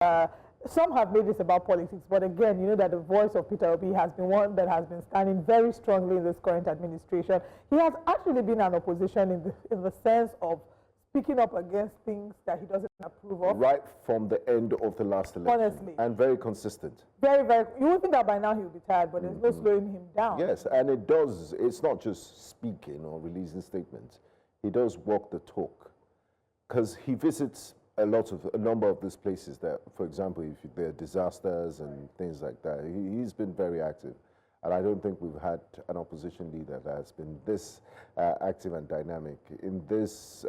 some have made this about politics, but again, you know that the voice of Peter Obi has been one that has been standing very strongly in this current administration. He has actually been an opposition in the sense of speaking up against things that he doesn't approve of. Right from the end of the last election. Honestly. And very consistent. Very, very. You would think that by now he would be tired, but there's no slowing him down. Yes, and it's not just speaking or releasing statements. He does walk the talk. Because he visits a number of these places that, for example, if there are disasters and things like that, he's been very active. And I don't think we've had an opposition leader that has been this active and dynamic in this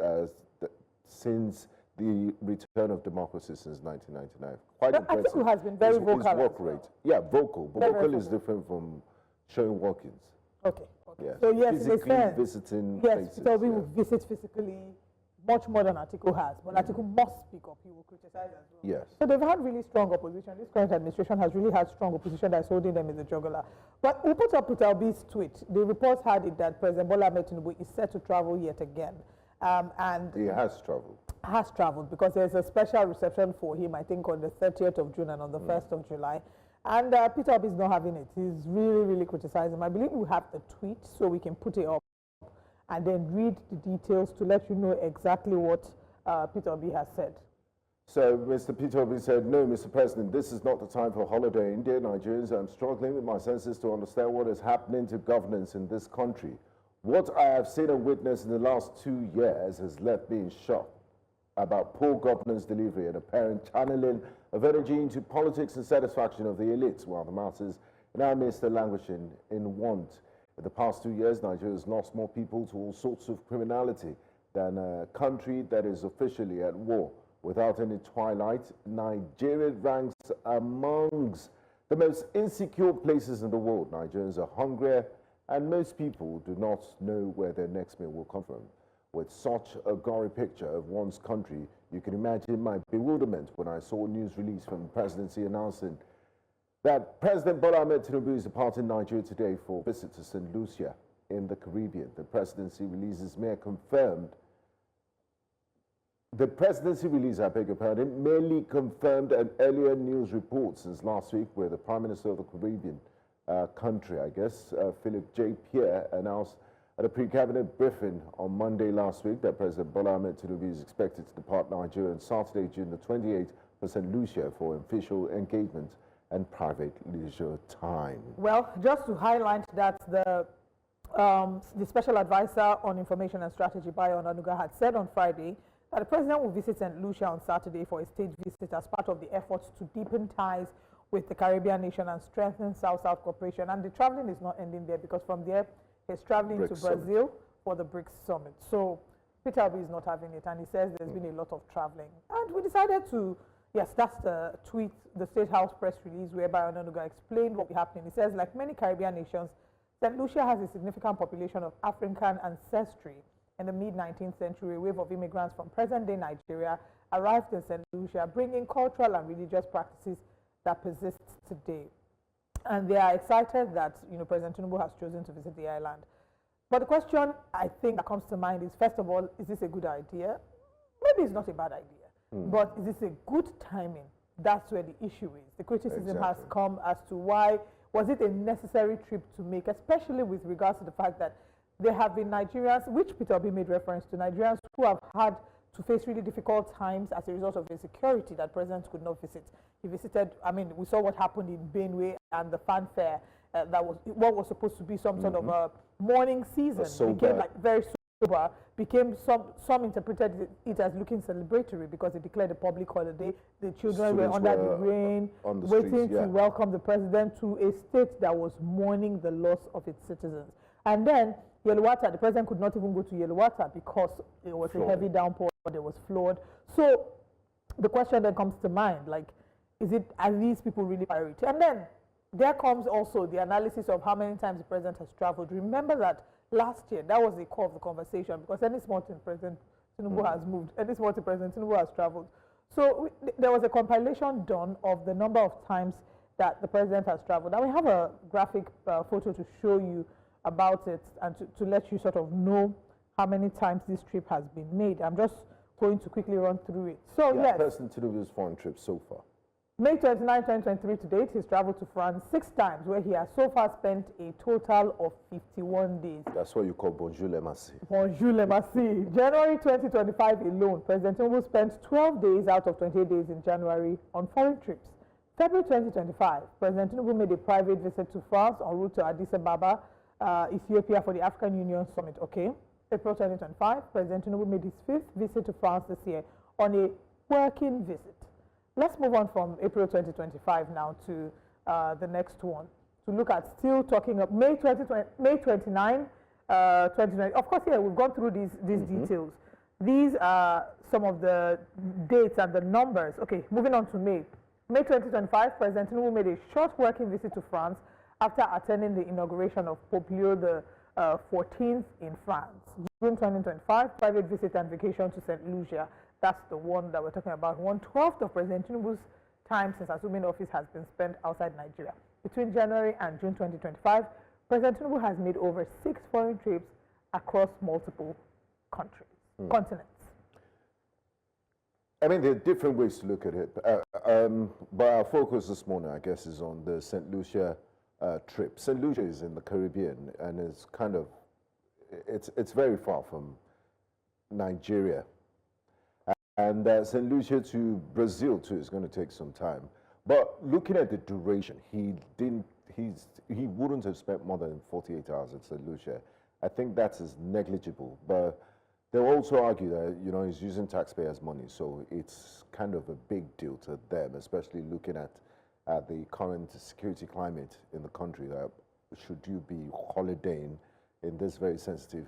since the return of democracy since 1999. Quite impressive. I think he has been very vocal. His work rate. Yeah, vocal. But vocal is different from showing walk-ins. Okay. Yeah. So yes, physically visiting places. Yes, so we will visit physically much more than Atiku has, but Atiku must speak up. He will criticize as well. Yes. So they've had really strong opposition. This current administration has really had strong opposition that's holding them in the jugular. But we put up Peter Obi's tweet. The reports had it that President Tinubu is set to travel yet again. And he has traveled. Has traveled because there's a special reception for him, I think, on the 30th of June and on the 1st of July. And Peter Obi is not having it. He's really, really criticizing him. I believe we have the tweet so we can put it up and then read the details to let you know exactly what Peter Obi has said. So Mr. Peter Obi said, "No, Mr. President, this is not the time for holiday in India. Nigerians, I'm struggling with my senses to understand what is happening to governance in this country. What I have seen and witnessed in the last 2 years has left me in shock about poor governance delivery and apparent channeling of energy into politics and satisfaction of the elites, while the masses in our midst are languishing in want. In the past 2 years, Nigeria has lost more people to all sorts of criminality than a country that is officially at war. Without any twilight, Nigeria ranks amongst the most insecure places in the world. Nigerians are hungrier, and most people do not know where their next meal will come from. With such a gory picture of one's country, you can imagine my bewilderment when I saw a news release from the presidency announcing that President Tinubu is departing Nigeria today for a visit to St. Lucia in the Caribbean. The presidency release, I beg your pardon, merely confirmed an earlier news report since last week where the Prime Minister of the Caribbean country, I guess, Philip J. Pierre, announced at a pre-cabinet briefing on Monday last week that President Tinubu is expected to depart Nigeria on Saturday, June the 28th for St. Lucia for official engagement and private leisure time. Well, just to highlight that the Special Advisor on Information and Strategy, Bayo Onanuga, had said on Friday that the President will visit St. Lucia on Saturday for a state visit as part of the efforts to deepen ties with the Caribbean nation and strengthen South-South cooperation. And the traveling is not ending there because from there, he's traveling to Brazil for the BRICS summit. So Peter Obi is not having it, and he says there's been a lot of traveling. And we decided to, yes, that's the tweet, the State House press release whereby Onanuga explained what was happening. He says, like many Caribbean nations, St. Lucia has a significant population of African ancestry. In the mid-19th century, a wave of immigrants from present-day Nigeria arrived in St. Lucia, bringing cultural and religious practices that persist today. And they are excited that, President Tinubu has chosen to visit the island. But the question I think that comes to mind is, first of all, is this a good idea? Maybe it's not a bad idea, but is this a good timing? That's where the issue is. The criticism has come as to why was it a necessary trip to make, especially with regards to the fact that there have been Nigerians, which Peter Obi made reference to, Nigerians who have had to face really difficult times as a result of insecurity that presidents could not visit. He visited, we saw what happened in Benue and the fanfare that was what was supposed to be some sort of a mourning season became like very sober, became some interpreted it as looking celebratory because it declared a public holiday. The children were under the rain, waiting to welcome the president to a state that was mourning the loss of its citizens. And then Yelwata, the president could not even go to Yelwata because it was a heavy downpour, there was flood. So the question then comes to mind, like, are these people really priority? And then there comes also the analysis of how many times the president has traveled. Remember that last year, that was the core of the conversation because any small thing President Tinubu has moved, any small thing President Tinubu has traveled. So there was a compilation done of the number of times that the president has traveled. And we have a graphic photo to show you about it and to let you sort of know how many times this trip has been made. I'm just going to quickly run through it. So yes. President Tinubu's foreign trip so far. May 29, 2023 to date, he's traveled to France 6 times, where he has so far spent a total of 51 days. That's what you call bonjour le merci. Bonjour le merci. January 2025 alone, President Tinubu spent 12 days out of 28 days in January on foreign trips. February 2025, President Tinubu made a private visit to France en route to Addis Ababa, Ethiopia for the African Union Summit. Okay. April 2025, President Tinubu made his 5th visit to France this year on a working visit. Let's move on from April 2025 now to the next one, to look at still talking of May 29, 2020. Of course, yeah, we've gone through these details. These are some of the dates and the numbers. Okay, moving on to May. May 2025, President Tinubu made a short working visit to France after attending the inauguration of Pope Leo the 14th in France. June 2025, private visit and vacation to St. Lucia. That's the one that we're talking about. 1/12 of President Tinubu's time since assuming office has been spent outside Nigeria. Between January and June 2025, President Tinubu has made over 6 foreign trips across multiple continents. I mean, there are different ways to look at it. But our focus this morning, I guess, is on the St. Lucia trip. St. Lucia is in the Caribbean, and it's kind of, it's very far from Nigeria. And St. Lucia to Brazil too is going to take some time. But looking at the duration, he wouldn't have spent more than 48 hours at St. Lucia. I think that is negligible. But they'll also argue that, you know, he's using taxpayers' money, so it's kind of a big deal to them, especially looking at the current security climate in the country. That should you be holidaying in this very sensitive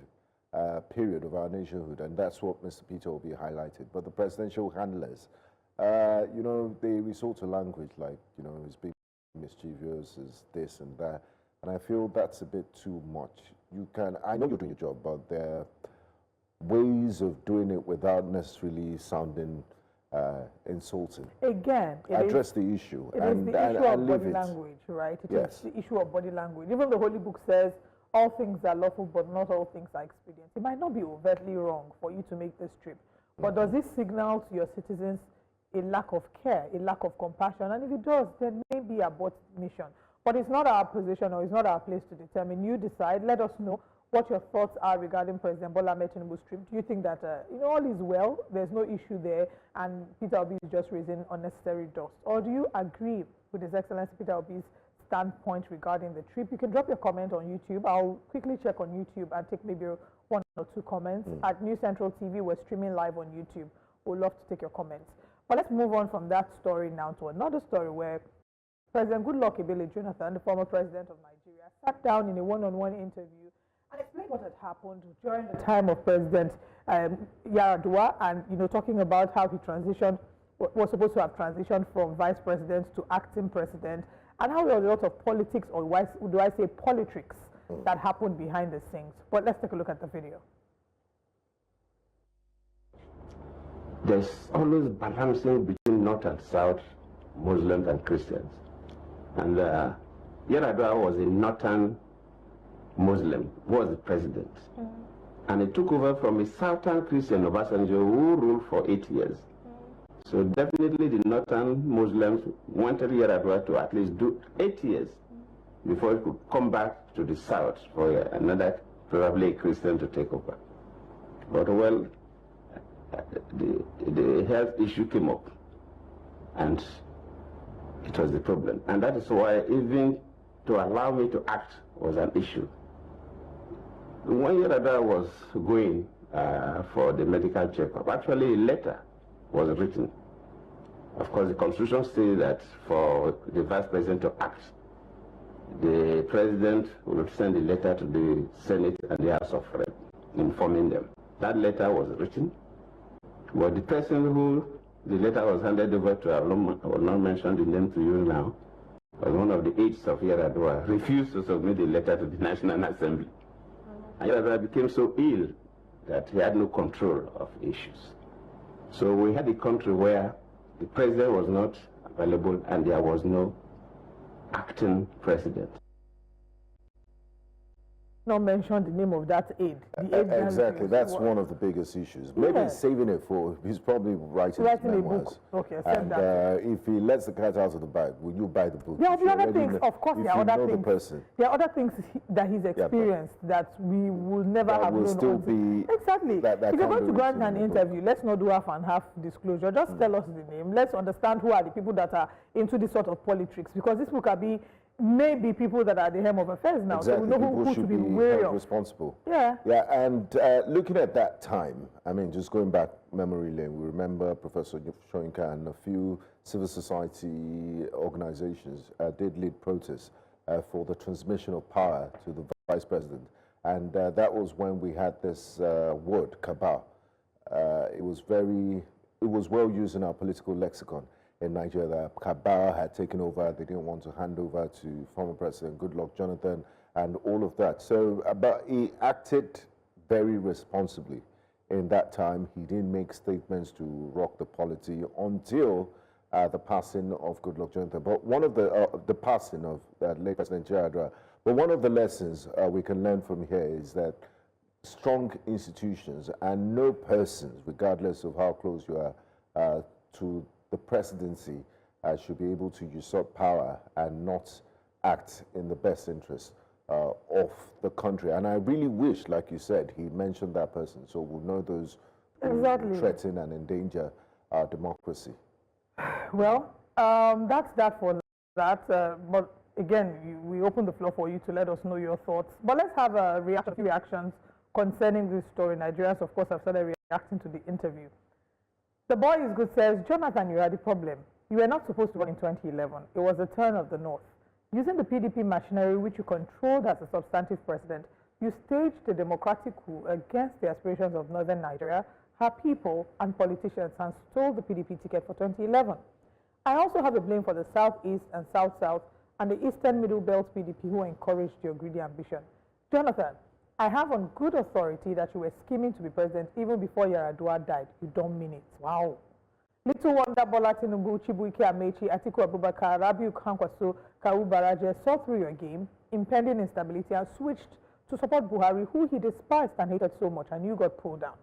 period of our nationhood, and that's what Mr. Peter will be highlighted. But the presidential handlers, you know, they resort to language like, you know, he's being mischievous, is this and that, and I feel that's a bit too much. You can, I know you're doing your job, but there are ways of doing it without necessarily sounding insulting. Again, address the issue. It is the issue of body language, right? It is the issue of body language. Even the Holy Book says, all things are lawful, but not all things are expedient. It might not be overtly wrong for you to make this trip, but does this signal to your citizens a lack of care, a lack of compassion? And if it does, then maybe abort mission. But it's not our position, or it's not our place to determine. You decide. Let us know what your thoughts are regarding President Bola Ahmed Tinubu's trip. Do you think that you know, all is well, there's no issue there, and Peter Obi is just raising unnecessary dust? Or do you agree with His Excellency Peter Obi's standpoint regarding the trip? You can drop your comment on YouTube. I'll quickly check on YouTube and take maybe 1 or 2 comments. At News Central TV, we're streaming live on YouTube. We'd love to take your comments. But let's move on from that story now to another story where President Goodluck Jonathan, the former president of Nigeria, sat down in a one-on-one interview and explained what had happened during the time of President Yar'Adua, and, you know, talking about how he transitioned, was supposed to have transitioned from vice president to acting president, and how there was a lot of politics, or do I say politics, that happened behind the scenes. But let's take a look at the video. There's always balancing between North and South, Muslims and Christians. And Yar'Adua was a Northern Muslim, was the president. And he took over from a Southern Christian, Obasanjo, who ruled for 8 years. So definitely the Northern Muslims wanted Yar'Adua to at least do 8 years before he could come back to the South for another, probably a Christian, to take over. But well, the health issue came up, and it was the problem. And that is why even to allow me to act was an issue. When Yar'Adua was going for the medical checkup, actually a letter was written. Of course, the Constitution says that for the Vice President to act, the President would send a letter to the Senate and the House of Reps, informing them. That letter was written, but the person who the letter was handed over to, I will not mention the name to you now, was one of the aides of Yar'Adua, refused to submit the letter to the National Assembly. And Yar'Adua became so ill that he had no control of issues. So we had a country where the president was not available and there was no acting president. not mention the name of that aide. The aide Exactly, that's one of the biggest issues. Maybe he's saving it for, he's probably writing his memoirs. A book. Okay, and if he lets the cat out of the bag, will you buy the book? There are other things, of course, there are other things. There are other things that he's experienced that we will never have known. Still be exactly. If you're going to grant an interview, let's not do half and half disclosure. Just tell us the name. Let's understand who are the people that are into this sort of politics, because this book can be maybe people that are at the helm of affairs now, exactly. So we know who to be wary of. Responsible. Yeah. Yeah, and looking at that time, I mean, just going back memory lane, we remember Professor Shoyinka and a few civil society organizations did lead protests for the transmission of power to the vice president, and that was when we had this word, cabal. It was well used in our political lexicon in Nigeria that cabal had taken over. They didn't want to hand over to former President Goodluck Jonathan and all of that. So, but he acted very responsibly in that time. He didn't make statements to rock the polity until the passing of Goodluck Jonathan. But one of the passing of late President Yar'Adua. But one of the lessons we can learn from here is that strong institutions and no persons, regardless of how close you are to the presidency, should be able to usurp power and not act in the best interest of the country. And I really wish, like you said, he mentioned that person, so we'll know those who threaten and endanger our democracy. Well, that's that for that. But again, we open the floor for you to let us know your thoughts. But let's have a few reactions concerning this story. Nigerians, of course, have started reacting to the interview. The boy is good says, Jonathan, you are the problem. You were not supposed to run in 2011. It was the turn of the North. Using the PDP machinery, which you controlled as a substantive president, you staged a democratic coup against the aspirations of northern Nigeria, her people, and politicians, and stole the PDP ticket for 2011. I also have a blame for the Southeast and South-South and the Eastern Middle Belt PDP who encouraged your greedy ambition. Jonathan, I have on good authority that you were scheming to be president even before Yar'Adua died. You don't mean it. Wow. Little wonder Bola Tinubu, Chibuike Amechi, Atiku Abubakar, Rabiu Kwankwaso, Kawu Baraje saw through your game, impending instability, and switched to support Buhari, who he despised and hated so much, and you got pulled down.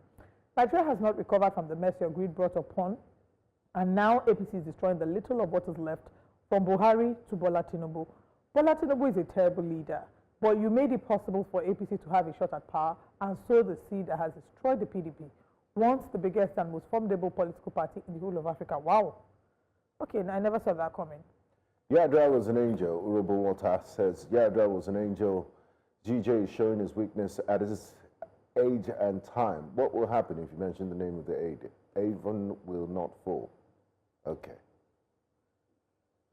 Nigeria has not recovered from the mess your greed brought upon, and now APC is destroying the little of what is left from Buhari to Bola Tinubu. Bola Tinubu is a terrible leader, but you made it possible for APC to have a shot at power and sow the seed that has destroyed the PDP, once the biggest and most formidable political party in the whole of Africa. Wow. Okay, I never saw that coming. Yar'Adua was an angel. Urobo Water says Yar'Adua was an angel. GJ is showing his weakness at his age and time. What will happen if you mention the name of the aide? Avon will not fall. Okay.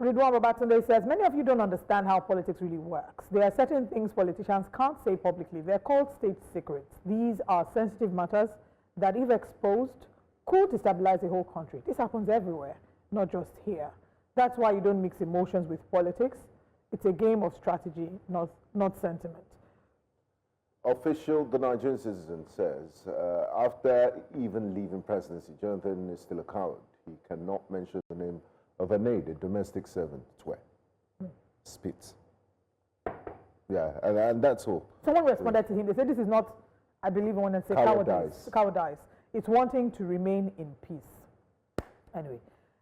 Ridwan Babatunde says, many of you don't understand how politics really works. There are certain things politicians can't say publicly. They're called state secrets. These are sensitive matters that, if exposed, could destabilize the whole country. This happens everywhere, not just here. That's why you don't mix emotions with politics. It's a game of strategy, not sentiment. Official, the Nigerian Citizen says, after even leaving presidency, Jonathan is still a coward. He cannot mention the name of an aide, a domestic servant, spits. Yeah, and that's all. Someone responded to him. They said this is not, I believe I want to say cowardice. Cowardice. It's wanting to remain in peace. Anyway,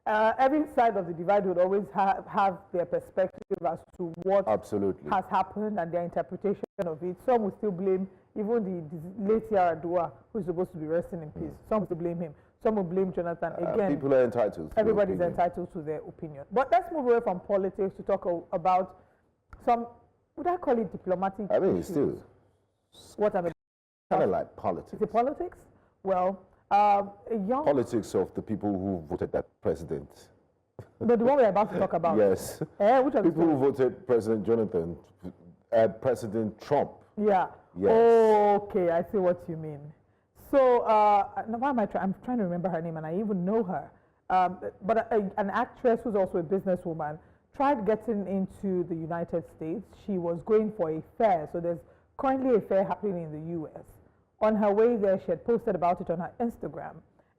every side of the divide would always have their perspective as to what has happened and their interpretation of it. Some will still blame even the late Yar'Adua, who is supposed to be resting in peace. Some will still blame him. Some will blame Jonathan. Again, people are entitled. Everybody's entitled to their opinion. But let's move away from politics to talk about some, would I call it diplomatic it's still what I'm kind of like politics. Is it politics? Well, a young... Politics of the people who voted that president. But the one we're about to talk about. Yes. Which of people who voted President Jonathan, President Trump. Yeah. Yes. Okay, I see what you mean. So, now why am I I'm trying to remember her name, and I even know her. But an actress who's also a businesswoman tried getting into the United States. She was going for a fair. So there's currently a fair happening in the U.S. On her way there, she had posted about it on her Instagram.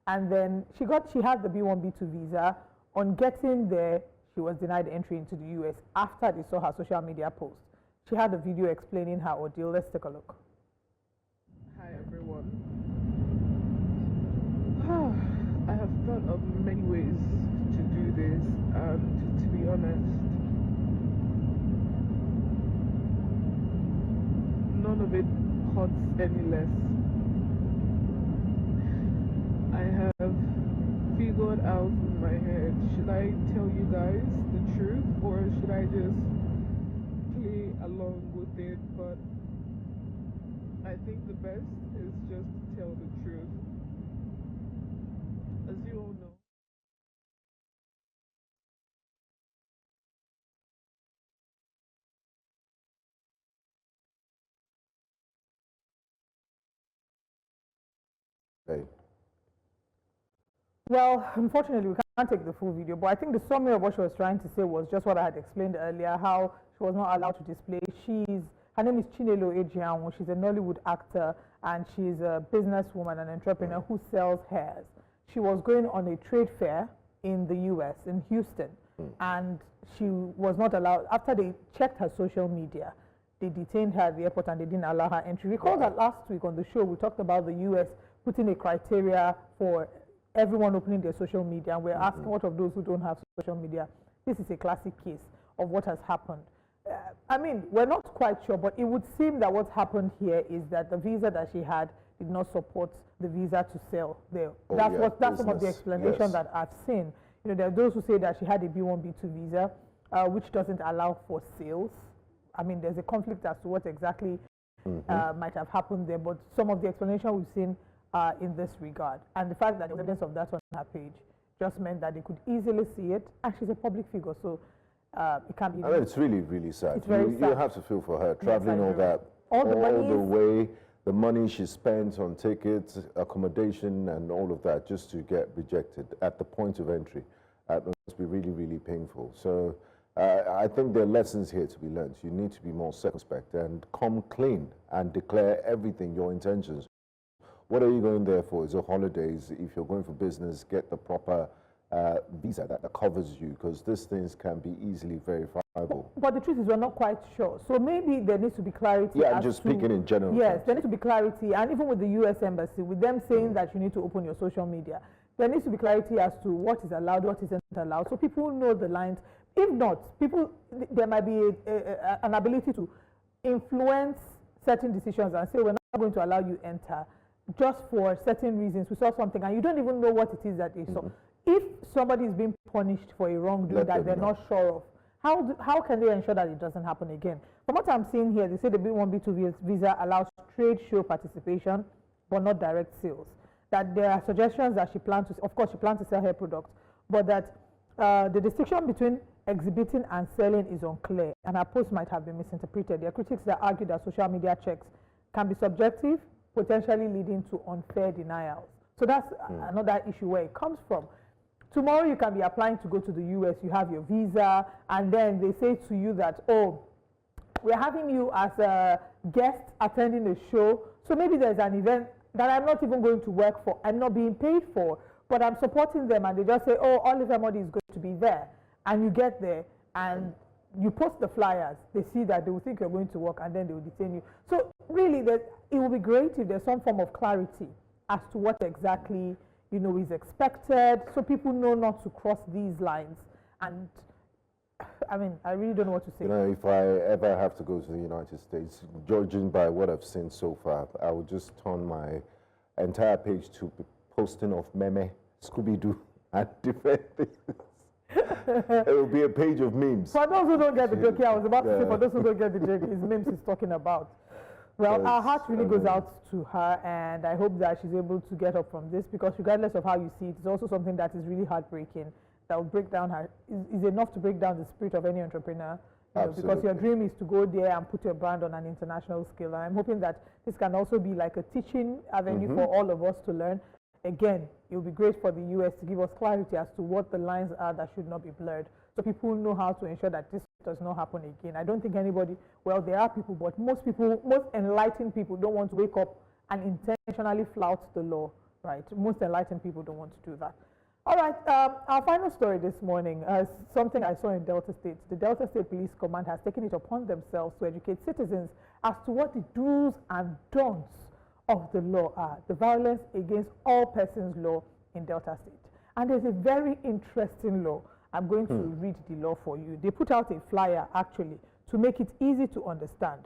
And then she had the B1, B2 visa. On getting there, she was denied entry into the U.S. after they saw her social media post. She had a video explaining her ordeal. Let's take a look. Hi everyone. I have thought of many ways to do this, and to be honest, none of it hurts any less. I have figured out in my head, should I tell you guys the truth or should I just play along with it? But I think the best is just to tell the truth. As you all know, Okay. Well, unfortunately, we can't take the full video, but I think the summary of what she was trying to say was just what I had explained earlier, how she was not allowed to display. Her name is Chinelo Ejianwu. She's a Nollywood actor, and she's a businesswoman, an entrepreneur who sells hairs. She was going on a trade fair in the US, in Houston, and she was not allowed. After they checked her social media, they detained her at the airport and they didn't allow her entry. Recall that last week on the show, we talked about the US putting a criteria for everyone opening their social media, and we're asking what of those who don't have social media. This is a classic case of what has happened. I mean, we're not quite sure, but it would seem that what happened here is that the visa that she had did not support the visa to sell there. That's some of the explanation that I've seen. You know, there are those who say that she had a B1, B2 visa, which doesn't allow for sales. I mean, there's a conflict as to what exactly might have happened there, but some of the explanation we've seen in this regard. And the fact that the evidence of that on her page just meant that they could easily see it, and she's a public figure, so it can't be. I mean, it's really, really sad. It's very sad. You have to feel for her, traveling all the way, the money she spent on tickets, accommodation, and all of that just to get rejected at the point of entry. That must be really, really painful. So I think there are lessons here to be learned. You need to be more circumspect and come clean and declare everything, your intentions. What are you going there for? Is it holidays? If you're going for business, get the proper visa that covers you, because these things can be easily verifiable. But the truth is, we're not quite sure. So maybe there needs to be clarity. Yeah, I'm just speaking in general. Yes, there needs to be clarity. And even with the US Embassy, with them saying that you need to open your social media, there needs to be clarity as to what is allowed, what isn't allowed, so people know the lines. If not, there might be an ability to influence certain decisions and say, we're not going to allow you enter just for certain reasons. We saw something and you don't even know what it is that they saw. If somebody is being punished for a wrongdoing that they're not sure of, how can they ensure that it doesn't happen again? From what I'm seeing here, they say the B1, B2 visa allows trade show participation, but not direct sales. That there are suggestions that she plans to, of course, she plans to sell hair products, but that the distinction between exhibiting and selling is unclear, and her post might have been misinterpreted. There are critics that argue that social media checks can be subjective, potentially leading to unfair denials. So that's another issue where it comes from. Tomorrow you can be applying to go to the US, you have your visa, and then they say to you that, oh, we're having you as a guest attending a show, so maybe there's an event that I'm not even going to work for, I'm not being paid for, but I'm supporting them, and they just say, oh, Oliver Modi is going to be there. And you get there, and you post the flyers, they see that, they will think you're going to work, and then they will detain you. So really, it will be great if there's some form of clarity as to what exactly, you know, is expected, so people know not to cross these lines. And I mean, I really don't know what to say. You know, if I ever have to go to the United States, judging by what I've seen so far, I would just turn my entire page to posting of meme, Scooby-Doo, and different things. It will be a page of memes. For those who don't get the joke, I was about to say, for those who don't get the joke, it's memes he's talking about. Well, our heart really goes out to her, and I hope that she's able to get up from this, because regardless of how you see it, it's also something that is really heartbreaking, that will break down her, is enough to break down the spirit of any entrepreneur. You know, because your dream is to go there and put your brand on an international scale. And I'm hoping that this can also be like a teaching avenue for all of us to learn. Again, it would be great for the US to give us clarity as to what the lines are that should not be blurred, so people know how to ensure that this does not happen again. I don't think anybody, well, there are people, but most people, most enlightened people don't want to wake up and intentionally flout the law, right? Most enlightened people don't want to do that. All right, our final story this morning is something I saw in Delta State. The Delta State Police Command has taken it upon themselves to educate citizens as to what the do's and don'ts of the law are, the violence against all persons law in Delta State. And there's a very interesting law. I'm going to read the law for you. They put out a flyer, actually, to make it easy to understand.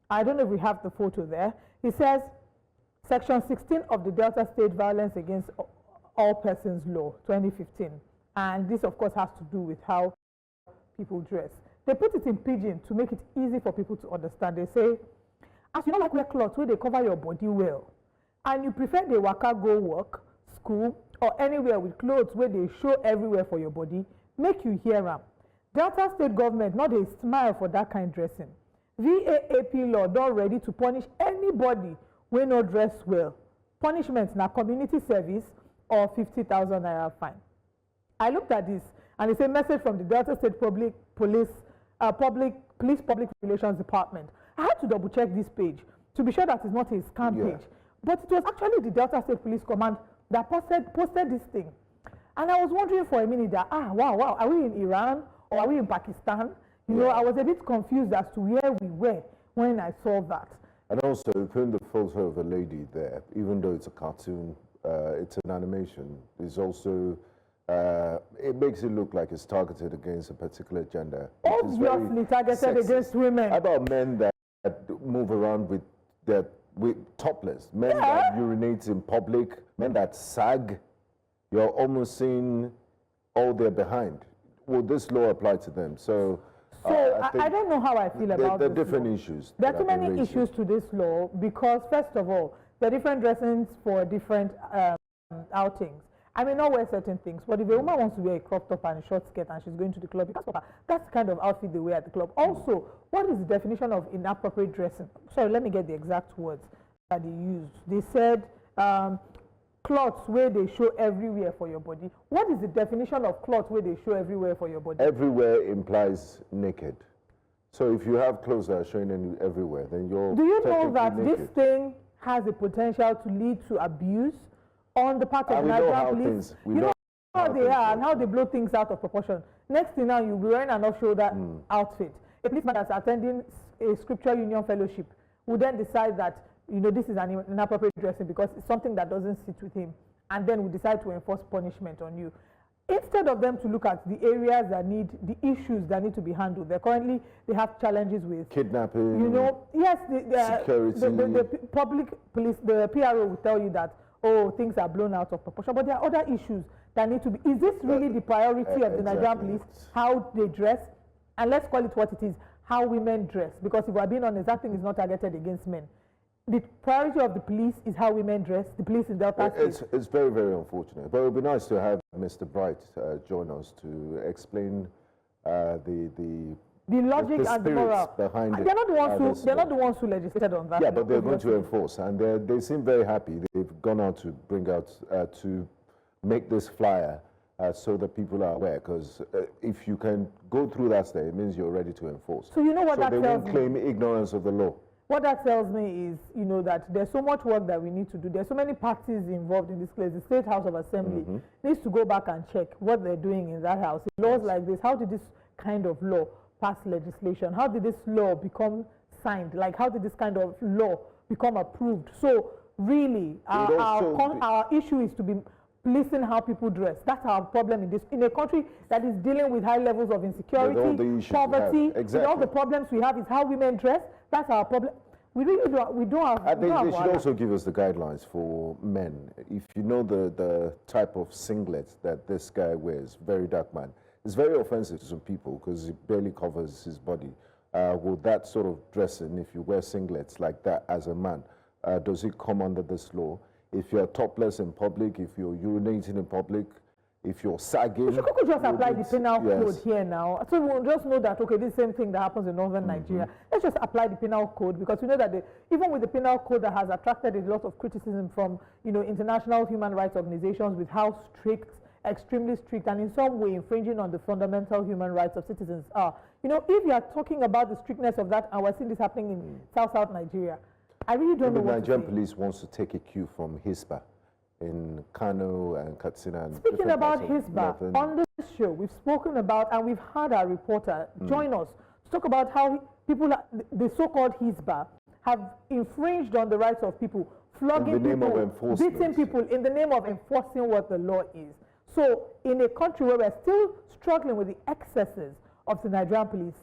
I don't know if we have the photo there. It says, Section 16 of the Delta State Violence Against All Persons Law, 2015. And this, of course, has to do with how people dress. They put it in pidgin to make it easy for people to understand. They say, as you don't like wear clothes where they cover your body well, and you prefer the waka go work, school, or anywhere with clothes where they show everywhere for your body, make you hear them. Delta State government not a smile for that kind dressing. VAAP law don't ready to punish anybody when not dress well. Punishment na community service or 50,000 naira fine. I looked at this and it's a message from the Delta State Public Public Relations Department. I had to double check this page to be sure that it's not a scam page. But it was actually the Delta State Police Command that posted this thing. And I was wondering for a minute that, wow, are we in Iran or are we in Pakistan? You know, I was a bit confused as to where we were when I saw that. And also, putting the photo of a lady there, even though it's a cartoon, it's an animation, is also, it makes it look like it's targeted against a particular gender. Obviously targeted against women. How about men that move around with topless, men that urinate in public, men that sag? You're almost seeing all their behind. Will this law apply to them? So I don't know how I feel about this. There are different issues. There are too many issues to this law because, first of all, there are different dressings for different outings. I may not wear certain things, but if a woman wants to wear a crop top and a short skirt and she's going to the club, that's the kind of outfit they wear at the club. Also, what is the definition of inappropriate dressing? Sorry, let me get the exact words that they used. They said clothes where they show everywhere for your body. What is the definition of clothes where they show everywhere for your body? Everywhere implies naked. So if you have clothes that are showing everywhere, then you're Do you know that naked. This thing has the potential to lead to abuse on the part of Nigerian police? You know how they are and how they blow things out of proportion. Next thing now, you'll be wearing an off-shoulder outfit. A policeman that's attending a scriptural union fellowship will then decide that, you know, this is an inappropriate dressing because it's something that doesn't sit with him, and then we decide to enforce punishment on you. Instead of them to look at the areas that need, the issues that need to be handled, they have challenges with kidnapping, you know, yes, security. The public police, the PRO will tell you that, oh, things are blown out of proportion, but there are other issues that need to be, is this really the priority of the Nigerian police, how they dress? And let's call it what it is, how women dress, because if we're being honest, that thing is not targeted against men. The priority of the police is how women dress, the police in Delta State. It's very, very unfortunate. But it would be nice to have Mr. Bright join us to explain the logic and the moral behind it. They're not the ones who legislated on that. Yeah, but they're going to enforce, and they seem very happy. They've gone out to bring out to make this flyer so that people are aware. Because if you can go through that step, it means you're ready to enforce. So you know what that tells me? So they won't claim ignorance of the law. What that tells me is, you know, that there's so much work that we need to do. There's so many parties involved in this case. The State House of Assembly needs to go back and check what they're doing in that house. Laws like this, how did this kind of law pass legislation? How did this law become signed? Like, how did this kind of law become approved? So really, our issue is to be policing how people dress. That's our problem in a country that is dealing with high levels of insecurity, poverty. Exactly. All the problems we have is how women dress. That's our problem. We don't have. I think they should also give us the guidelines for men. If you know the type of singlet that this guy wears, very dark man, it's very offensive to some people because it barely covers his body. Will that sort of dressing, if you wear singlets like that as a man, does it come under this law? If you're topless in public, if you're urinating in public, if you're sagging... We could just apply the penal code here now. So we'll just know that, okay, this same thing that happens in northern Nigeria. Let's just apply the penal code, because we know that even with the penal code that has attracted a lot of criticism from, you know, international human rights organizations with how strict, extremely strict, and in some way infringing on the fundamental human rights of citizens are. You know, if you are talking about the strictness of that, and we're seeing this happening in South Nigeria, I really don't know what to say. The Nigerian police wants to take a cue from HISPA. in Kano and Katsina. And Speaking different about parts of Hisbah, northern- on this show, we've spoken about, and we've had our reporter join us to talk about how people, the so-called Hisbah, have infringed on the rights of people, flogging in the name people, of enforcement. beating people in the name of enforcing what the law is. So in a country where we're still struggling with the excesses of the Nigerian police,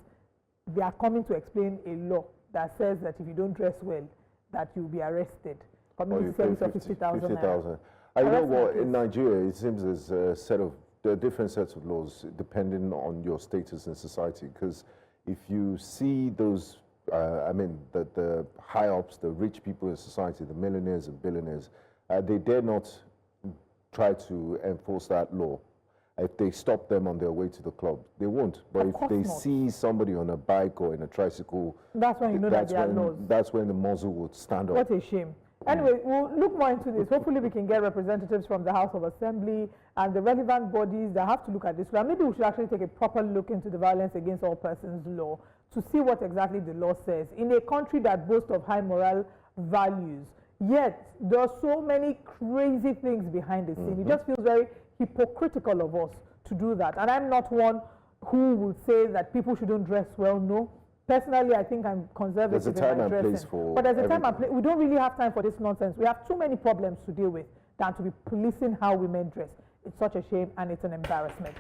they are coming to explain a law that says that if you don't dress well, that you'll be arrested. Or Community you pay service of 50,000 naira. 50,000. I know Arrest what, my in kids. Nigeria, it seems there are different sets of laws depending on your status in society. Because if you see those, the high-ups, the rich people in society, the millionaires and billionaires, they dare not try to enforce that law. If they stop them on their way to the club, they won't. But if they see somebody on a bike or in a tricycle, that's when you know that there are laws. That's when the muzzle would stand up. What a shame. Anyway, we'll look more into this. Hopefully we can get representatives from the House of Assembly and the relevant bodies that have to look at this. And maybe we should actually take a proper look into the Violence Against All Persons law to see what exactly the law says. In a country that boasts of high moral values, yet there are so many crazy things behind the scene. It just feels very hypocritical of us to do that. And I'm not one who would say that people shouldn't dress well. No. Personally, I think I'm conservative There's a time in my and place dressing. for But there's a time and everything. place. We don't really have time for this nonsense. We have too many problems to deal with than to be policing how women dress. It's such a shame and it's an embarrassment.